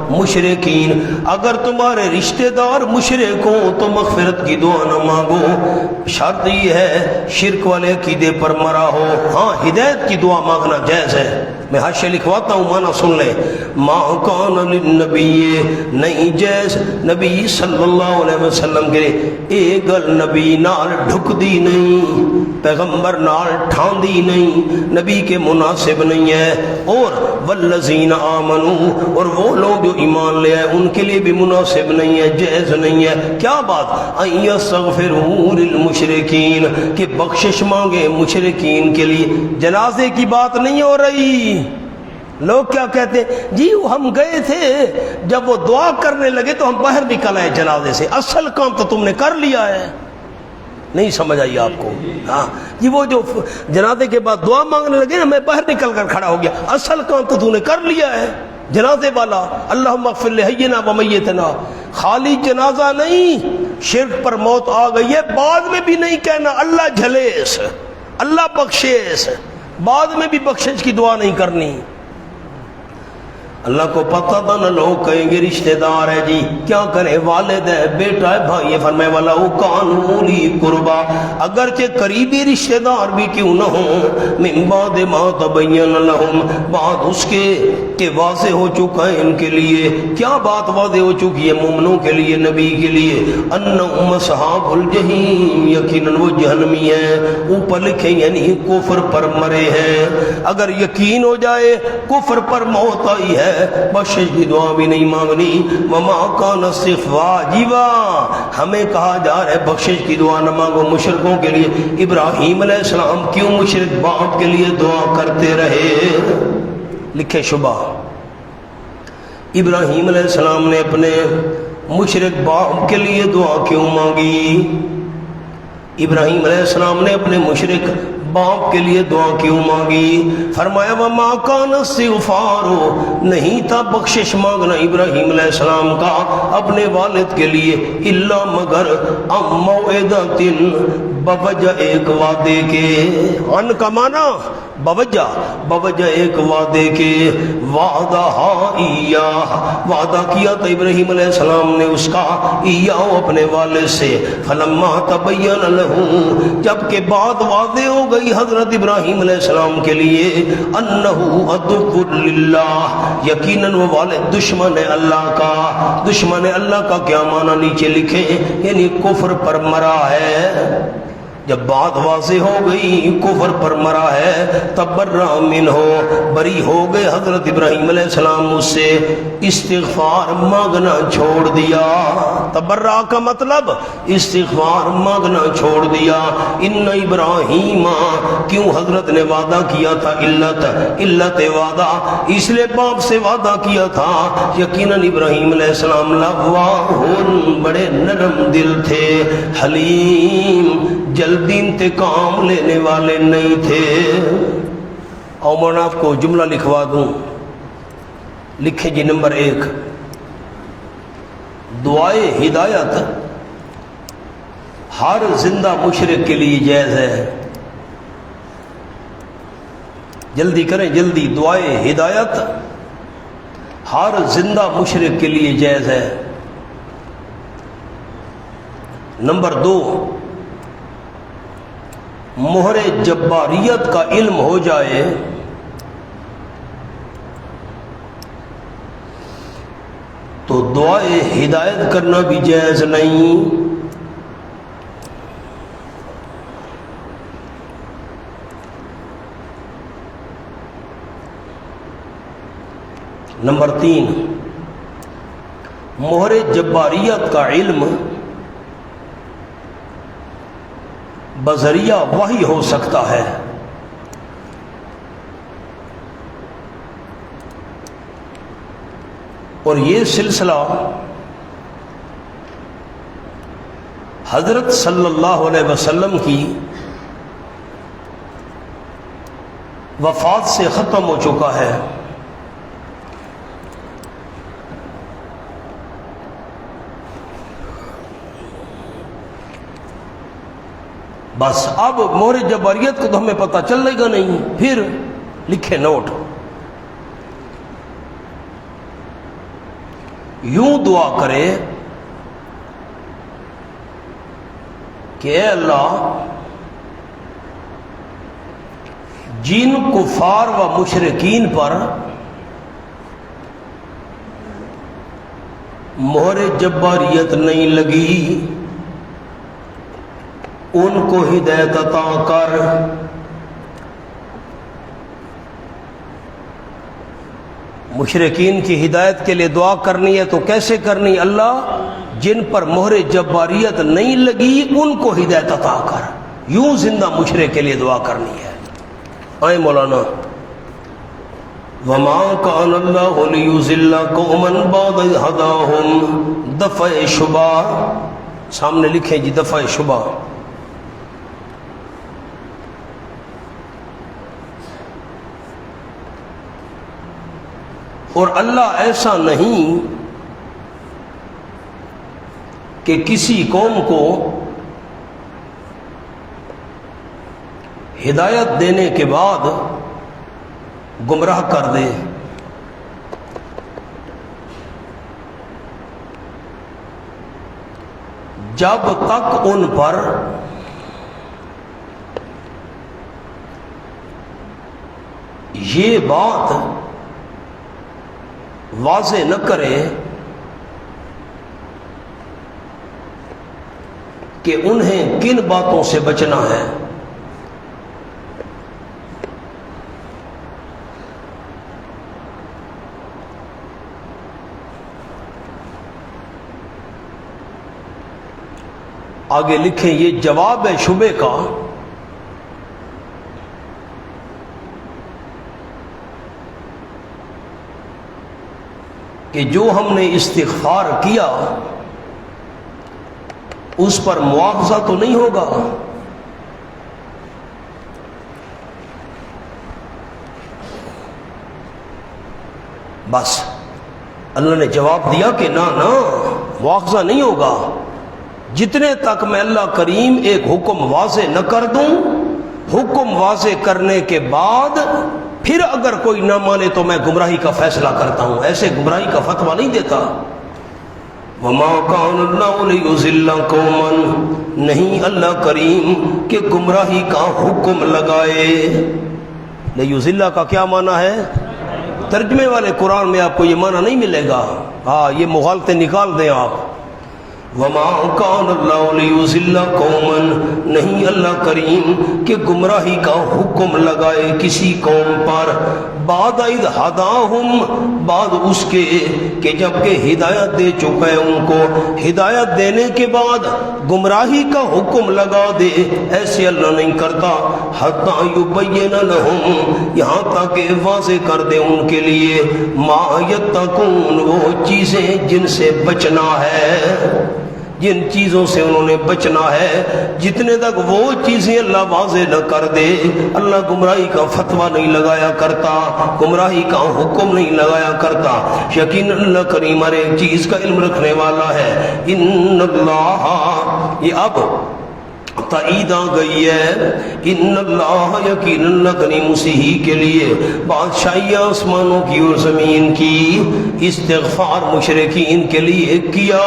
مشرکین، اگر تمہارے رشتہ دار مشرک ہوں تو مغفرت کی دعا نہ مانگو، شرط یہ ہے شرک والے عقیدے پر مرا ہو۔ ہاں ہدایت کی دعا مانگنا جائز ہے، میں حاشیہ لکھواتا ہوں، معنی سن لیں۔ ما کان للنبی، نہیں جیز نبی صلی اللہ علیہ وسلم کے اے گل نبی نال ڈھک دی نہیں، پیغمبر نال ٹھان دی نہیں، نبی کے مناسب نہیں ہے، اور والذین آمنوا، اور وہ لوگ جو ایمان لے آئے ان کے لیے بھی مناسب نہیں ہے، جائز نہیں ہے۔ کیا بات؟ ان یستغفروا للمشرکین، کہ بخشش مانگے مشرکین کے لیے۔ جنازے کی بات نہیں ہو رہی۔ لوگ کیا کہتے ہیں جی ہم گئے تھے، جب وہ دعا کرنے لگے تو ہم باہر نکل آئے جنازے سے، اصل کام تو تم نے کر لیا ہے۔ نہیں سمجھ آئی آپ کو؟ ہاں جی، وہ جو جنازے کے بعد دعا مانگنے لگے نا، میں باہر نکل کر کھڑا ہو گیا، اصل کام تو تو نے کر لیا ہے جنازے والا۔ اللہم اغفر لحینا و میتنا، خالی جنازہ نہیں، شرک پر موت آ گئی ہے بعد میں بھی نہیں کہنا اللہ جھلیس، اللہ بخشیس، بعد میں بھی بخشش کی دعا نہیں کرنی۔ اللہ کو پتہ تھا نہ لوگ کہیں گے رشتہ دار ہے جی، کیا کریں، والد ہے، بیٹا ہے، بھائی ہے، فرمائے والا او کانوا لی قربا، اگرچہ قریبی رشتہ دار بھی کیوں نہ ہوں، من بعد ما تبین لہم، بعد اس کے کہ واضح ہو چکا ہے ان کے لیے۔ کیا بات واضح ہو چکی ہے مومنوں کے لیے، نبی کے لیے؟ انہم اصحاب الجحیم، یقیناً وہ جہنمی ہیں۔ اوپر لکھے یعنی کفر پر مرے ہیں۔ اگر یقین ہو جائے کفر پر موت آئی ہے، بخشش کی دعا بھی نہیں مانگنی۔ وما کان واجبا، ہمیں کہا جا رہا ہے بخشش کی دعا نہ مانگو مشرکوں کے لیے۔ ابراہیم علیہ السلام کیوں مشرک باپ کے لیے دعا کرتے رہے؟ لکھے شبہ، ابراہیم علیہ السلام نے اپنے مشرک باپ کے لیے دعا کیوں مانگی؟ ابراہیم علیہ السلام نے اپنے مشرک باپ کے لیے دعا کیوں مانگی؟ فرمایا وما کان استغفار، نہیں تھا بخشش مانگنا ابراہیم علیہ السلام کا اپنے والد کے لیے، الا مگر ام موعدۃ، بوجہ ایک وعدے کے، ان کا معنی بوجہ ایک وعدے کے، وعدہ وعدہ کیا تھا ابراہیم علیہ السلام نے اس کا، ایاہ اپنے والد سے، فلما تبین لہ، جبکہ بعد واضح ہو گئی حضرت ابراہیم علیہ السلام کے لیے، انہ عدو للہ، یقیناً وہ والد دشمن ہے اللہ کا۔ دشمن اللہ کا کیا معنی نیچے لکھے، یعنی کفر پر مرا ہے۔ جب بات واضح ہو گئی کفر پر مرا ہے، تبرأ منہ، بری ہو گئے حضرت ابراہیم علیہ السلام اس سے، استغفار مانگنا چھوڑ دیا۔ تبرأ کا مطلب استغفار مانگنا چھوڑ دیا۔ ان ابراہیم، کیوں حضرت نے وعدہ کیا تھا، علت وعدہ، اس لیے باپ سے وعدہ کیا تھا، یقیناً ابراہیم علیہ السلام لواہن، بڑے نرم دل تھے، حلیم، جلدی انتقام لینے والے نہیں تھے۔ اور میں آپ کو جملہ لکھوا دوں، لکھیں جی نمبر 1، دعائے ہدایت ہر زندہ مشرک کے لیے جائز ہے۔ جلدی کریں جلدی، دعائے ہدایت ہر زندہ مشرک کے لیے جائز ہے۔ نمبر 2، مہر جباریت کا علم ہو جائے تو دعائے ہدایت کرنا بھی جائز نہیں۔ نمبر 3، مہر جباریت کا علم بذریعہ وحی ہو سکتا ہے۔ اور یہ سلسلہ حضرت صلی اللہ علیہ وسلم کی وفات سے ختم ہو چکا ہے۔ بس اب مہر جباریت کو تو ہمیں پتہ چلے گا نہیں، پھر لکھے نوٹ، یوں دعا کرے کہ اے اللہ جن کفار و مشرکین پر مہر جباریت نہیں لگی ان کو ہدایت عطا کر، مشرکین کی ہدایت کے لیے دعا کرنی ہے تو کیسے کرنی؟ اللہ جن پر مہر جباریت نہیں لگی ان کو ہدایت عطا کر، یوں زندہ مشرک کے لیے دعا کرنی ہے۔ آئیں مولانا وما كان الله ليضل قوما بعد إذ هداهم دفع شبہ، سامنے لکھیں جی دفع شبہ۔ اور اللہ ایسا نہیں کہ کسی قوم کو ہدایت دینے کے بعد گمراہ کر دے۔ جب تک ان پر یہ بات واضح نہ کرے کہ انہیں کن باتوں سے بچنا ہے۔ آگے لکھیں یہ جواب ہے شبے کا کہ جو ہم نے استغفار کیا اس پر مواخذہ تو نہیں ہوگا۔ بس اللہ نے جواب دیا کہ نہ مواخذہ نہیں ہوگا جتنے تک میں اللہ کریم ایک حکم واضح نہ کر دوں، حکم واضح کرنے کے بعد پھر اگر کوئی نہ مانے تو میں گمراہی کا فیصلہ کرتا ہوں، ایسے گمراہی کا فتویٰ نہیں دیتا۔ وما كان الله ليضل قوما، نہیں اللہ کریم کہ گمراہی کا حکم لگائے۔ لیضل کا کیا معنی ہے؟ ترجمے والے قرآن میں آپ کو یہ معنی نہیں ملے گا، ہاں یہ مغالطے نکال دیں آپ۔ وما كان الله ليضل قوما، نہیں اللہ کریم کہ گمراہی کا حکم لگائے کسی قوم پر، بعد اذ ہداہم، بعد اس کے کہ جب کہ ہدایت دے چکا ہے ان کو، ہدایت دینے کے بعد گمراہی کا حکم لگا دے، ایسے اللہ نہیں کرتا۔ حتی یبین لہم، یہاں تک واضح کر دے ان کے لیے، ما یتقون، وہ چیزیں جن سے بچنا ہے، جن چیزوں سے انہوں نے بچنا ہے، جتنے تک وہ چیزیں اللہ واضح نہ کر دے اللہ گمراہی کا فتویٰ نہیں لگایا کرتا، گمراہی کا حکم نہیں لگایا کرتا۔ یقین اللہ کریم ہر ایک چیز کا علم رکھنے والا ہے۔ ان اللہ، یہ اب تائید آ گئی ہے، ان اللہ، یقین اللہ کریم اسی ہی کے لیے بادشاہی آسمانوں کی اور زمین کی، استغفار مشرکین کے لیے کیا،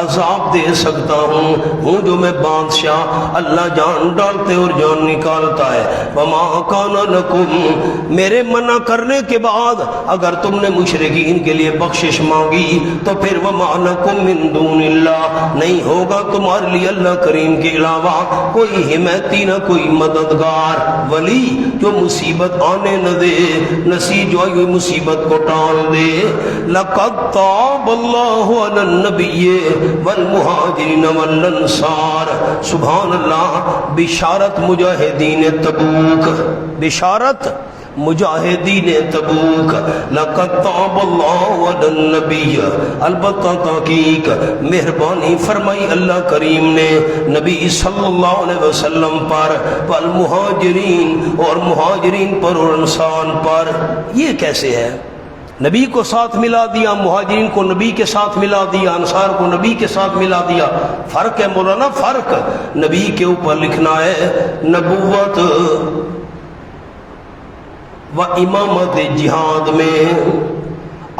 عذاب دے سکتا ہوں جو میں بادشاہ، اللہ جان ڈالتے اور جان نکالتا ہے۔ وما کان لکم، میرے منع کرنے کے بعد اگر تم نے مشرکین کے لیے بخشش مانگی تو پھر وما لکم من دون اللہ، نہیں ہوگا تمہارے لیے اللہ کریم کے علاوہ کوئی حمایتی نہ کوئی مددگار، ولی جو مصیبت آنے نہ دے، نصیب جو آئی مصیبت کو ٹال دے۔ لقد تاب اللہ علی النبی والمہاجرین والانصار، سبحان اللہ، بشارت مجاہدین تبوک، بشارت مجاہدین تبوک۔ لقد تاب اللہ علی النبی، البتہ تحقیق مہربانی فرمائی اللہ کریم نے نبی صلی اللہ علیہ وسلم پر، والمہاجرین، اور مہاجرین پر اور انصار پر۔ یہ کیسے ہے؟ نبی کو ساتھ ملا دیا، مہاجرین کو نبی کے ساتھ ملا دیا، انصار کو نبی کے ساتھ ملا دیا۔ فرق ہے مولانا، فرق نبی کے اوپر لکھنا ہے نبوت و امامت جہاد میں،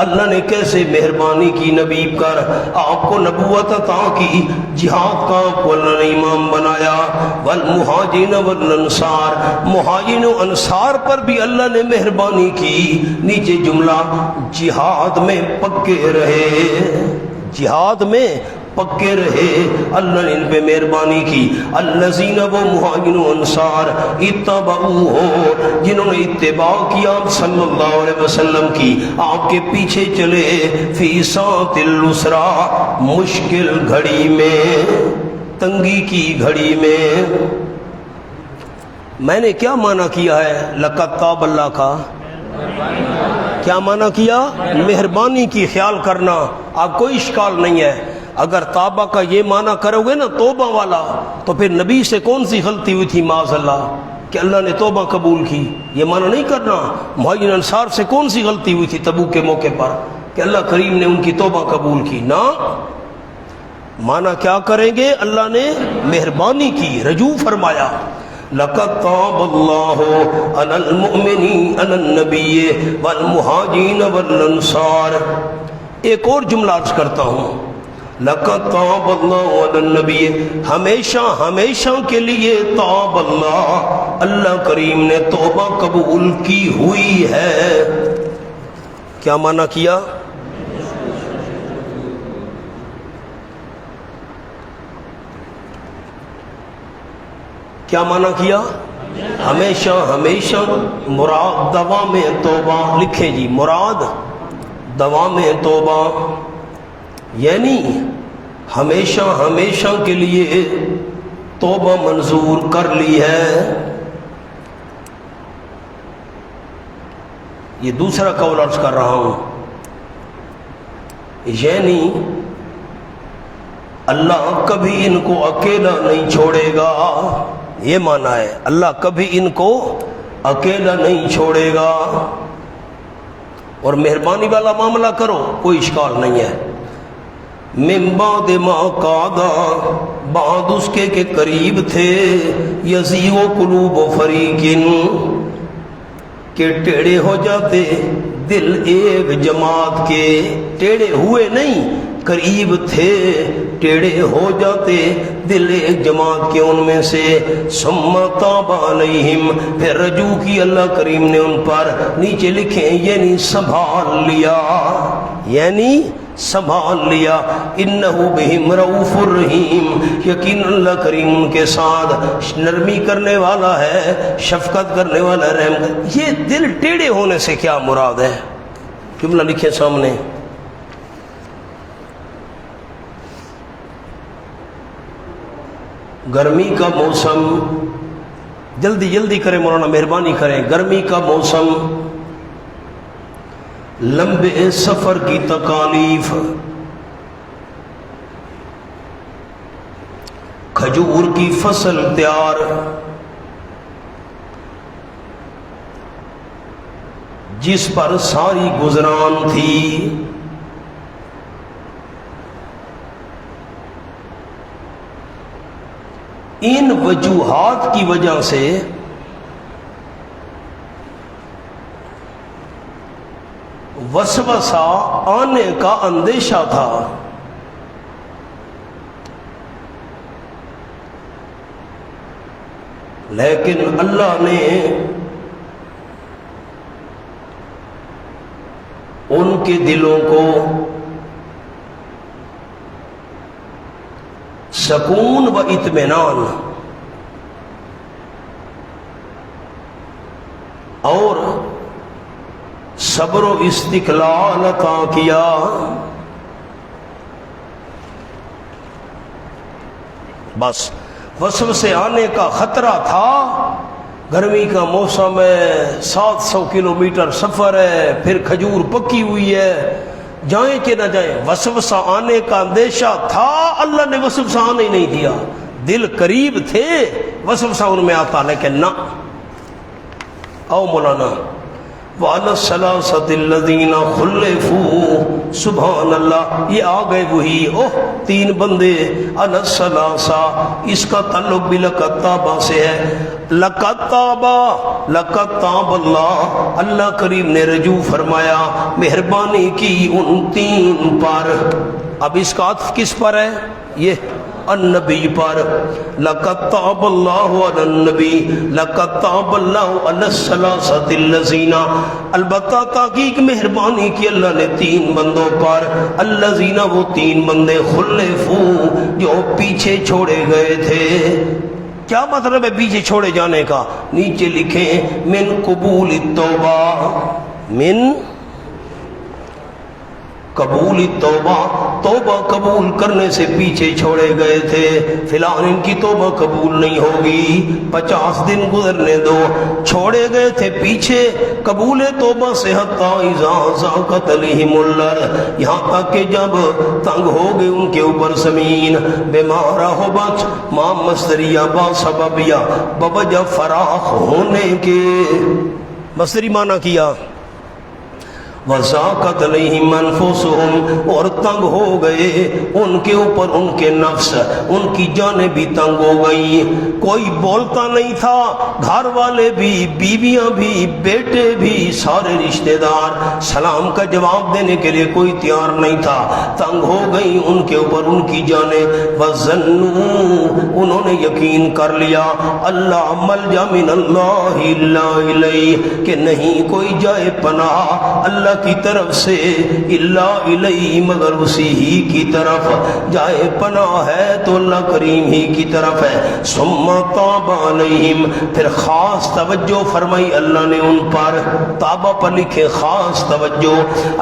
اللہ نے کیسے مہربانی کی نبی پر، آپ کو نبوت عطا کی، جہاد کا آپ کو اللہ نے امام بنایا، والمہاجرین والانصار، مہاجرین و انصار پر بھی اللہ نے مہربانی کی۔ نیچے جملہ جہاد میں پکے رہے، جہاد میں پکے رہے، اللہ نے ان پہ مہربانی کی۔ الذین، وہ مہاجرین و انصار، اتبعوہ، جنہوں نے اتباع کیا آپ صلی اللہ علیہ وسلم کی، آپ کے پیچھے چلے، فی ساعۃ العسرا، مشکل گھڑی میں، تنگی کی گھڑی میں نے کیا معنی کیا ہے لقد تاب اللہ کا؟ کیا معنی کیا؟ مہربانی کی، خیال کرنا۔ آپ کوئی اشکال نہیں ہے، اگر توبہ کا یہ معنی کرو گے نا توبہ والا، تو پھر نبی سے کون سی غلطی ہوئی تھی معاذ اللہ کہ اللہ نے توبہ قبول کی، یہ معنی نہیں کرنا۔ مہاجرین انصار سے کون سی غلطی ہوئی تھی تبوک کے موقع پر کہ اللہ کریم نے ان کی توبہ قبول کی؟ نہ، معنی کیا کریں گے؟ اللہ نے مہربانی کی، رجوع فرمایا۔ لقد تاب اللہ علی المؤمنین، علی النبی والمہاجرین والانصار۔ ایک اور جملہ عرض کرتا ہوں، لقد تاب اللہ علی النبی، ہمیشہ ہمیشہ کے لیے تاب اللہ، اللہ کریم نے توبہ قبول کی ہوئی ہے۔ کیا معنی کیا؟ کیا معنی کیا؟ ہمیشہ ہمیشہ، مراد دوام توبہ، لکھیں جی، مراد دوام توبہ، یعنی ہمیشہ ہمیشہ کے لیے توبہ منظور کر لی ہے۔ یہ دوسرا قول عرض کر رہا ہوں، یعنی اللہ کبھی ان کو اکیلا نہیں چھوڑے گا، یہ معنی ہے، اللہ کبھی ان کو اکیلا نہیں چھوڑے گا، اور مہربانی والا معاملہ کرو، کوئی اشکال نہیں ہے۔ من بعد ما قادا، بعد اس کے قریب تھے، یزیغ قلوب فریقن، کہ ٹیڑے ہو جاتے دل ایک جماعت کے، ٹیڑے ہوئے نہیں، قریب تھے ٹیڑے ہو جاتے دل ایک جماعت کے ان میں سے، ثم تاب علیہم، پھر رجوع کی اللہ کریم نے ان پر۔ نیچے لکھیں یعنی سنبھال لیا، یعنی سنبھال لیا، انہ بہم رؤوف الرحیم، یقین اللہ کریم ان کے ساتھ نرمی کرنے والا ہے، شفقت کرنے والا، رحم۔ یہ دل ٹیڑے ہونے سے کیا مراد ہے؟ جملہ لکھیں سامنے، گرمی کا موسم، جلدی جلدی کریں مولانا، مہربانی کریں، گرمی کا موسم، لمبے سفر کی تکالیف، کھجور کی فصل تیار، جس پر ساری گزران تھی، ان وجوہات کی وجہ سے وسوسہ آنے کا اندیشہ تھا، لیکن اللہ نے ان کے دلوں کو سکون و اطمینان اور صبر و استقلال عطا کیا۔ بس وسوسے آنے کا خطرہ تھا، گرمی کا موسم ہے، 700 کلومیٹر سفر ہے، پھر کھجور پکی ہوئی ہے، جائیں کہ نہ جائیں، وسوسہ آنے کا اندیشہ تھا، اللہ نے وسوسہ آنے ہی نہیں دیا، دل قریب تھے، وسوسہ ان میں آتا، لیکن نہ۔ آؤ مولانا، وَعَلَى الثَّلَاثَةِ الَّذِينَ خُلِّفُوا سبحان اللہ، یہ آ گئے وہی تین بندے عَلَى الثَّلَاثَةِ، اس کا تعلق بھی لَقَدْ تَابَ سے ہے۔ لَقَدْ تَابَ، لَقَدْ تَابَ اللہ، اللہ کریم نے رجوع فرمایا، مہربانی کی ان تین پر۔ اب اس کا عطف کس پر ہے؟ یہ النبی پر۔ لقد تاب اللہ علی النبی، لقد تاب اللہ علی الثلاثۃ الذین، البتہ تحقیق مہربانی کی اللہ نے تین بندوں پر، الذین وہ تین بندے، خلفوا جو پیچھے چھوڑے گئے تھے۔ کیا مطلب ہے پیچھے چھوڑے جانے کا؟ نیچے لکھیں من قبول التوبہ، من قبول توبہ، توبہ قبول کرنے سے پیچھے چھوڑے گئے تھے۔ فی الحال ان کی توبہ قبول نہیں ہوگی، 50 دن گزرنے دو، چھوڑے گئے تھے پیچھے قبول توبہ سے، حتی اذا ضاقت علیہم الارض، یہاں تک کہ جب تنگ ہو گئے ان کے اوپر زمین، بما رحبت، ما مصدریہ با سببیہ، بوجہ فراخ ہونے کے، مصدری معنی کیا وَضَاقَتْ عَلَيْهِمْ أَنفُسُهُمْ، اور تنگ ہو گئے ان کے اوپر ان کے نفس، ان کی جانیں بھی تنگ ہو گئیں، کوئی بولتا نہیں تھا، گھر والے بھی، بیویاں بھی، بیٹے بھی، سارے رشتہ دار، سلام کا جواب دینے کے لیے کوئی تیار نہیں تھا، تنگ ہو گئیں ان کے اوپر ان کی جانیں۔ وَظَنُّوا، انہوں نے یقین کر لیا، اللہ ملجا من اللہ الا الیہ، کہ نہیں کوئی جائے پناہ اللہ کی طرف سے الا الیہ، مگر اسی ہی کی طرف، جائے پناہ ہے تو اللہ کریم ہی کی طرف ہے۔ ثم تاب علیہم، پھر خاص توجہ فرمائی اللہ نے ان پر، تابہ پر لکھے خاص توجہ،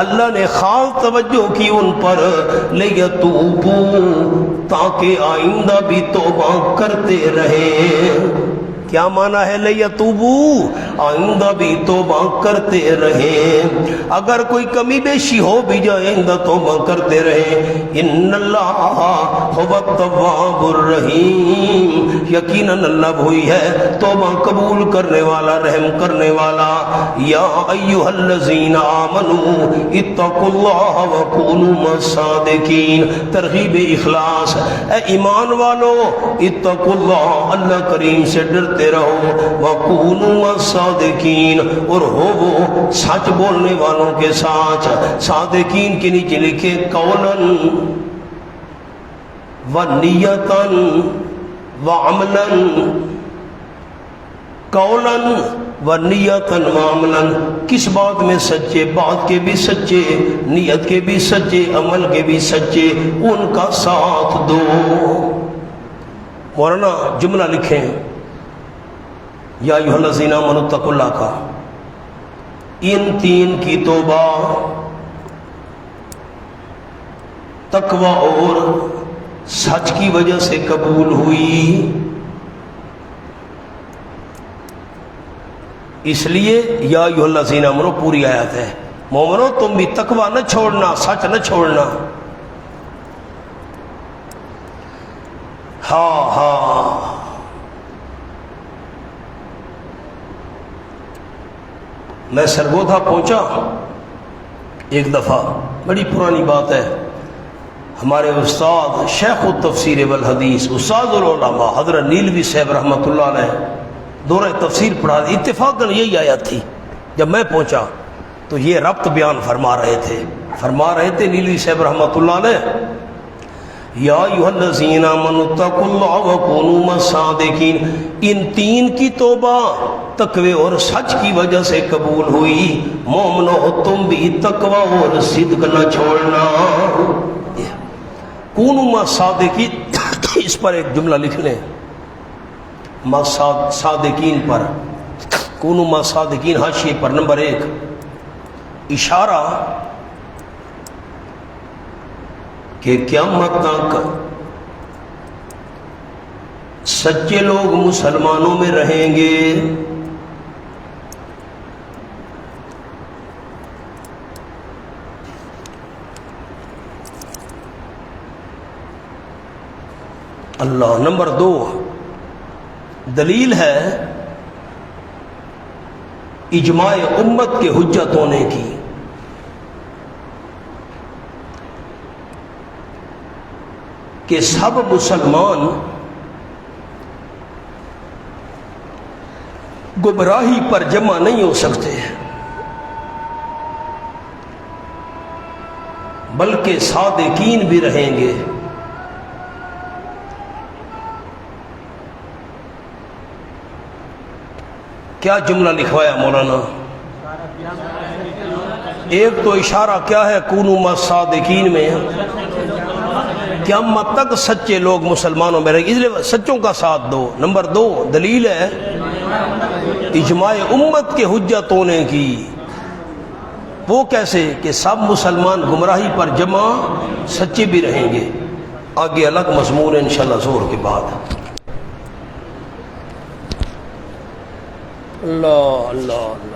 اللہ نے خاص توجہ کی ان پر، لیتوبوا، تاکہ آئندہ بھی توبہ کرتے رہیں۔ کیا معنی ہے لیتوبوا؟ آئندہ بھی توبہ کرتے رہیں، اگر کوئی کمی بیشی ہو بھی جائے آئندہ توبہ کرتے رہیں۔ ان اللہ هو التواب الرحیم، یقیناً اللہ وہی ہے توبہ قبول کرنے والا، رحم کرنے والا۔ یا ایھا الذین آمنوا اتقوا اللہ وکونوا مع الصادقین، ترغیب اخلاص، اے ایمان والو اتقوا اللہ، اللہ کریم سے ڈرتے رہو، وَقُونُوا مَعَ الصَّادِقِينَ، اور ہو وہ سچ بولنے والوں کے ساتھ۔ صادقین کے نیچے لکھے قولاً وَنِيَّةً وَعَمْلًا، قولاً وَنِيَّةً وَعَمْلًا، کس بات میں سچے، بات کے بھی سچے، نیت کے بھی سچے، عمل کے بھی سچے، ان کا ساتھ دو۔ مولانا جملہ لکھیں یا ایھا الذین آمنوا اتقوا اللہ کا، ان تین کی توبہ تقوی اور سچ کی وجہ سے قبول ہوئی، اس لیے یا ایھا الذین آمنوا پوری آیت ہے، مومنو تم بھی تقوی نہ چھوڑنا، سچ نہ چھوڑنا۔ ہاں میں سرگودھا پہنچا ایک دفعہ، بڑی پرانی بات ہے، ہمارے استاد شیخ التفسیر والحدیث، استاد العلماء حضرت نیلوی صاحب رحمۃ اللہ علیہ دورہ تفسیر پڑھا، اتفاقاً یہی آیت تھی۔ جب میں پہنچا تو یہ ربط بیان فرما رہے تھے نیلوی صاحب رحمۃ اللہ علیہ، یا ایھا الذین آمنوا اتقوا اللہ وکونوا مع الصادقین، ان تین کی توبہ تقوی اور سچ کی وجہ سے قبول ہوئی، مومنو تم بھی تقوی اور صدق نہ چھوڑنا۔ کونوا مع الصادقین، اس پر ایک جملہ لکھ لیں، مع صادقین پر، کونوا مع الصادقین حاشیے پر نمبر 1، اشارہ کہ قیامت تک سچے لوگ مسلمانوں میں رہیں گے، اللہ۔ نمبر 2 دلیل ہے اجماع امت کے حجت ہونے کی، کہ سب مسلمان گمراہی پر جمع نہیں ہو سکتے، بلکہ صادقین بھی رہیں گے۔ کیا جملہ لکھوایا مولانا؟ ایک تو اشارہ کیا ہے کونوا مع الصادقین میں، قیامت تک سچے لوگ مسلمانوں میں رہیں گے، اس لیے سچوں کا ساتھ دو۔ نمبر دو دلیل ہے اجماع امت کے حجت ہونے کی، وہ کیسے کہ سب مسلمان گمراہی پر جمع سچے بھی رہیں گے۔ آگے الگ مضمون ہے انشاءاللہ ظہر کے بعد۔ اللہ اللہ اللہ